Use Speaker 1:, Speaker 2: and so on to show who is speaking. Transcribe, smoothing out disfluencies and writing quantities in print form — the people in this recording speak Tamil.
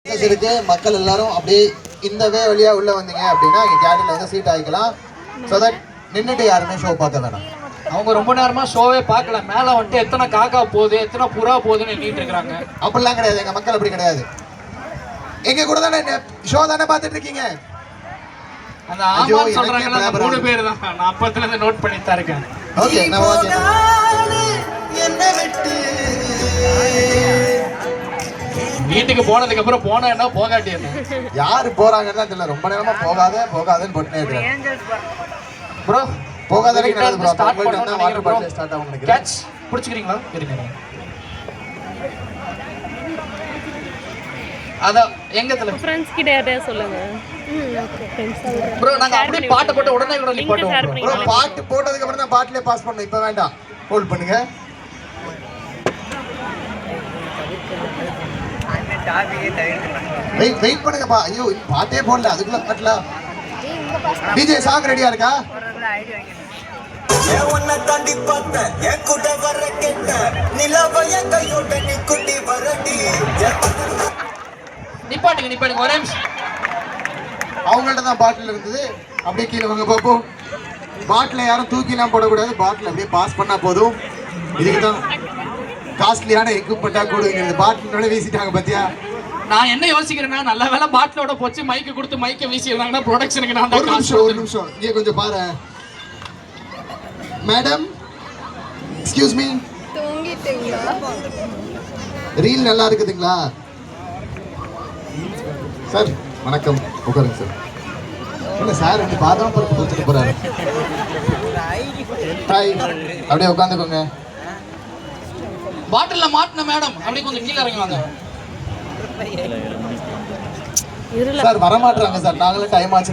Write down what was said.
Speaker 1: இருக்கு. மக்கள் எல்லாரும் அப்படியே இந்த வே வழியா உள்ள வந்தீங்க அப்படின்னா இங்க தியேட்டர்ல வந்து சீட் ஆகிக்கலாம். சோ தட் நின்னுட்டு யாருமே ஷோ பார்க்க வேணாம்.
Speaker 2: அவங்க ரொம்ப நேரமா ஷோவே பார்க்கல. மேல வந்துட்டு எத்தனை காக்கா போகுது எத்தனை புறா போகுதுன்னு எண்ணிட்டு இருக்காங்க.
Speaker 1: அப்படிலாம் கிடையாது, எங்க மக்கள் அப்படி கிடையாது. எங்க கூட தானே ஷோ தானே பார்த்துட்டு இருக்கீங்க.
Speaker 2: அந்த ஆமான்னு சொல்றாங்கல்ல அந்த 3 பேர் தான். நான் அப்பத்துல இருந்து நோட் பண்ணிட்டு தான் இருக்கேன்.
Speaker 1: ஓகே நான் ஓகே.
Speaker 2: வீட்டுக்கு போனதுக்கு அப்புறம் போனா என்ன போகாட்டி என்ன?
Speaker 1: யாரு போறாங்கன்னு தெரியல. ரொம்ப நேரமா போகாதேன்னு போட்டுனே இருக்காங்க.
Speaker 2: ப்ரோ
Speaker 1: போகாதே கிடையாது ப்ரோ.
Speaker 2: ஸ்டார்ட்
Speaker 1: போயிட்டு
Speaker 2: பண்ணா
Speaker 1: வந்தா வாட்டர் பாட்டில் ஸ்டார்ட் ஆகும் நினைக்கிறேன்.
Speaker 2: கேட்ச் புடிச்சுக்கிறீங்களா? இருங்க. அத எங்க தல
Speaker 3: फ्रेंड्स கிட்ட யாரையா சொல்லுங்க. ஓகே फ्रेंड्स
Speaker 2: ப்ரோ நாங்க அப்படியே பாட்டு போட்டு உடனே நிப்பாட்டுவோம்
Speaker 1: ப்ரோ. பாட்டு போட்டதுக்கு அப்புறம் தான் பாட்டிலே பாஸ் பண்ணனும். இப்போ வேண்டாம். ஹோல்ட் பண்ணுங்க. வெயிட் பண்ணுங்கப்பா. ஐயோ பாட்டே போடல அதுக்குள்ள பாட்டல. டிஜே சாங் ரெடியா இருக்கா?
Speaker 4: உன்னை தாண்டி பார்த்த என் கூட வர கேட்ட நிலவைய கையோட நீ குட்டி வரடி.
Speaker 2: நிப்பாட்டுங்க ஒரே நிமிஷம்.
Speaker 1: அவங்கள்ட்ட தான் பாட்டில் இருந்தது. அப்படியே கீழே வாங்க பார்ப்போம். பாட்டில் யாரும் தூக்கிலாம் போடக்கூடாது. பாட்டில் அப்படியே பாஸ் பண்ணா போதும். இதுக்கு தான் காஸ்ட்லியான எக்யூப்மெண்ட்டா கொடுங்கிறது. பாட்டிலோட வீசிட்டாங்க பாத்தியா?
Speaker 2: நான் என்ன யோசிக்கிறேன்னா நல்ல வேளை பாட்டிலோட போச்சு மைக்கு கொடுத்து மைக்க வீசிடுறாங்கன்னா ப்ரொடக்ஷனுக்கு நான்
Speaker 1: ஒரு நிமிஷம் இங்கே கொஞ்சம் பாரு மேடம். Excuse me.
Speaker 3: தூங்கிட்டீங்களா?
Speaker 1: ரீல் நல்லா இருக்குதுங்களா சார்? வணக்கம், உட்காருங்க சார். என்ன சார் வந்து பாதாம் பருப்பு கொடுத்துட்டு போறாரு. ஹாய், அப்படியே உட்காந்துக்கோங்க.
Speaker 2: பாட்டில்ல மாட்டின மேடம் அப்படியே கொஞ்சம் கீழே இறங்கி வாங்க.
Speaker 1: சார் வரமாட்டாங்க சார். நாங்களே டைம் ஆச்சு.